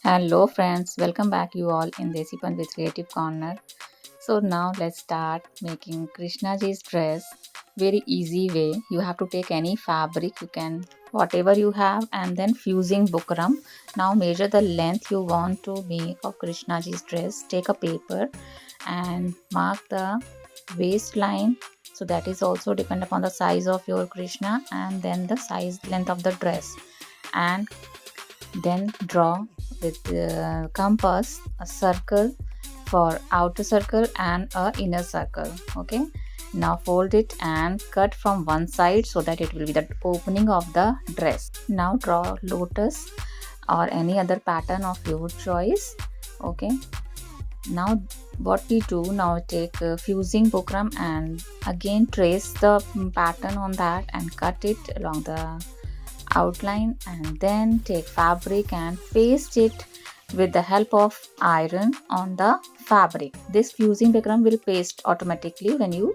Hello friends, welcome back you all in Desipan with Creative Corner. So now let's start making Krishna ji's dress. Very easy way. You have to take any fabric, you can whatever you have, and then fusing bukram. Now measure the length you want to make of Krishna ji's dress. Take a paper and mark the waistline. So that is also depend upon the size of your Krishna and then the size length of the dress. And then draw with the compass a circle for outer circle and a inner circle. Okay, now fold it and cut from one side so that it will be the opening of the dress. Now draw lotus or any other pattern of your choice. Okay, now what we do, now take fusing bukram and again trace the pattern on that and cut it along the outline, and then take fabric and paste it with the help of iron on the fabric. This fusing diagram will paste automatically when you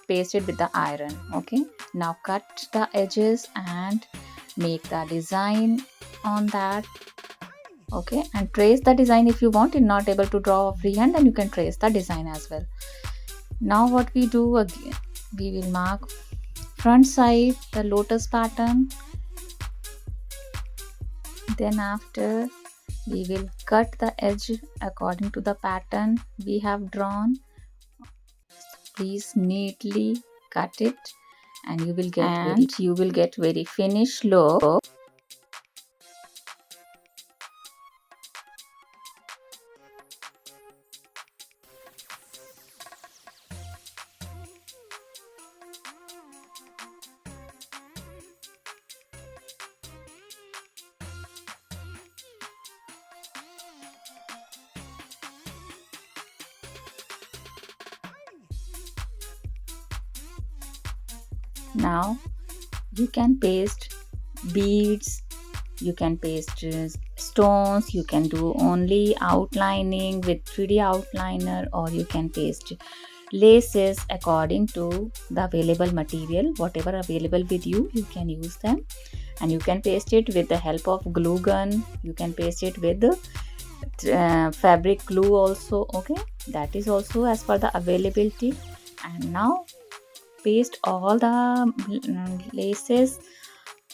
paste it with the iron. Okay, now cut the edges and make the design on that. Okay, and trace the design if you want. If not able to draw freehand, then you can trace the design as well. Now what we do again, we will mark front side the lotus pattern. Then after we will cut the edge according to the pattern we have drawn. Please neatly cut it and you will get very finished look. Now you can paste beads, you can paste stones, you can do only outlining with 3D outliner, or you can paste laces according to the available material. Whatever available with you, you can use them, and you can paste it with the help of glue gun. You can paste it with fabric glue also. Okay, that is also as per the availability. And now paste all the laces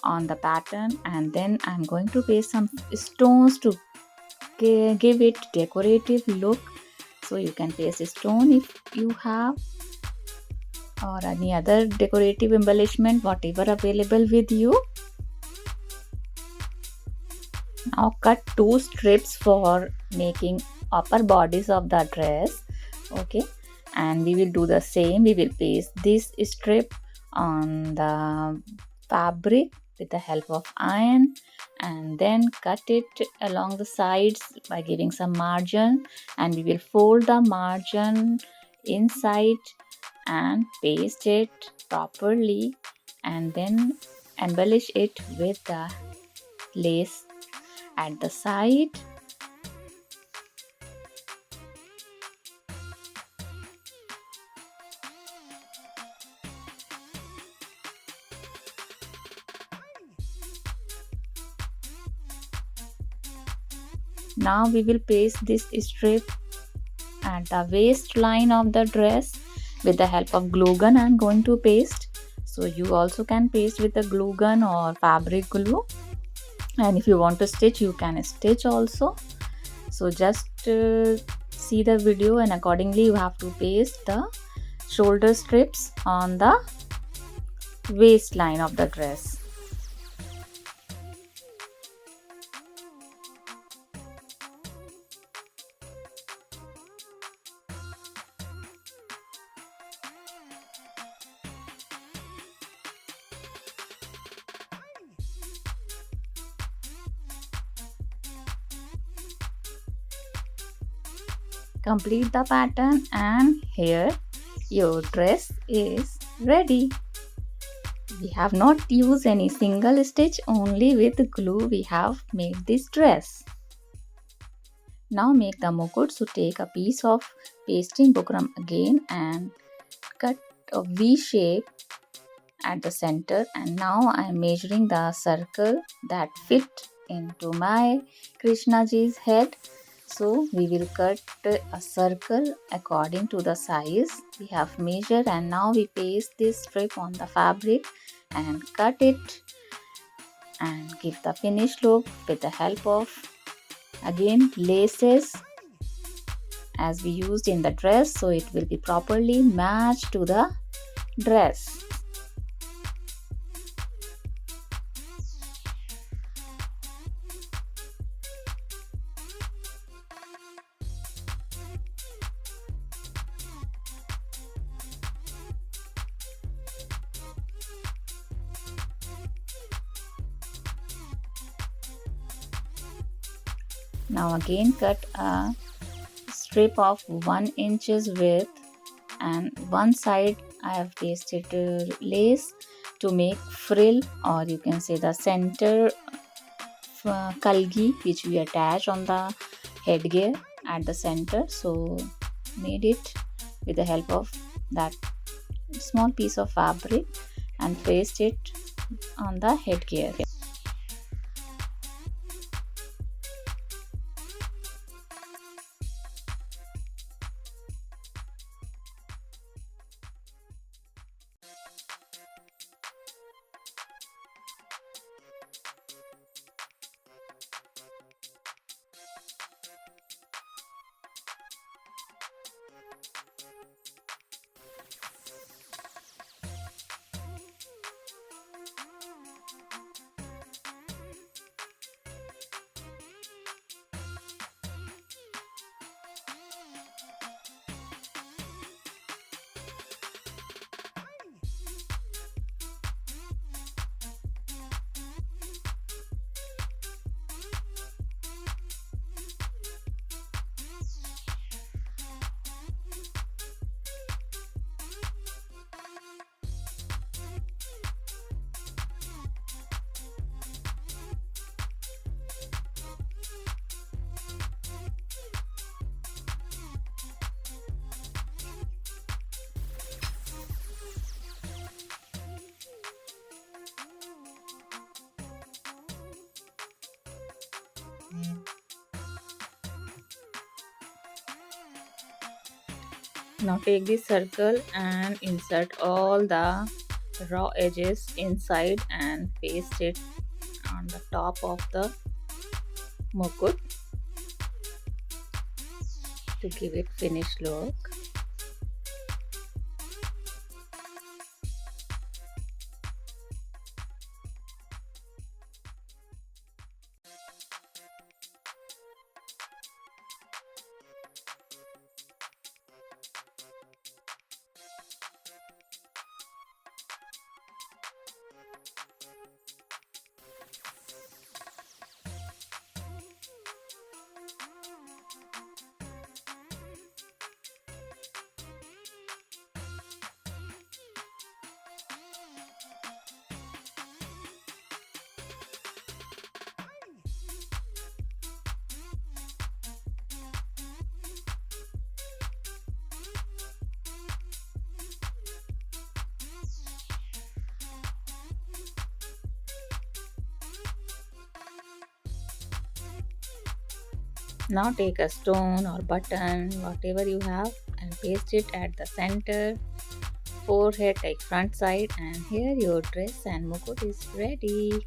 on the pattern, and then I'm going to paste some stones to give it decorative look. So you can paste a stone if you have, or any other decorative embellishment, whatever available with you. Now cut two strips for making upper bodies of the dress. Okay, and we will do the same. We will paste this strip on the fabric with the help of iron, and then cut it along the sides by giving some margin, and we will fold the margin inside and paste it properly, and then embellish it with the lace at the side. Now we will paste this strip at the waistline of the dress with the help of glue gun. I'm going to paste, so you also can paste with the glue gun or fabric glue, and if you want to stitch, you can stitch also. So just see the video, and accordingly you have to paste the shoulder strips on the waistline of the dress. Complete the pattern, and here your dress is ready. We have not used any single stitch, only with glue we have made this dress. Now make the mukut. So take a piece of pasting bukram again and cut a V shape at the center, and now I am measuring the circle that fit into my Krishna ji's head. So we will cut a circle according to the size we have measured, and now we paste this strip on the fabric and cut it and give the finished look with the help of again laces as we used in the dress, so it will be properly matched to the dress. Now again cut a strip of 1 inches width, and one side I have pasted lace to make frill, or you can say the center kalgi which we attach on the headgear at the center. So made it with the help of that small piece of fabric and paste it on the headgear. Now take this circle and insert all the raw edges inside and paste it on the top of the mukut to give it finished look. Now take a stone or button, whatever you have, and paste it at the center, forehead, like front side, and here your dress and mukut is ready.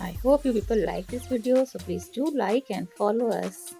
I hope you people like this video, so please do like and follow us.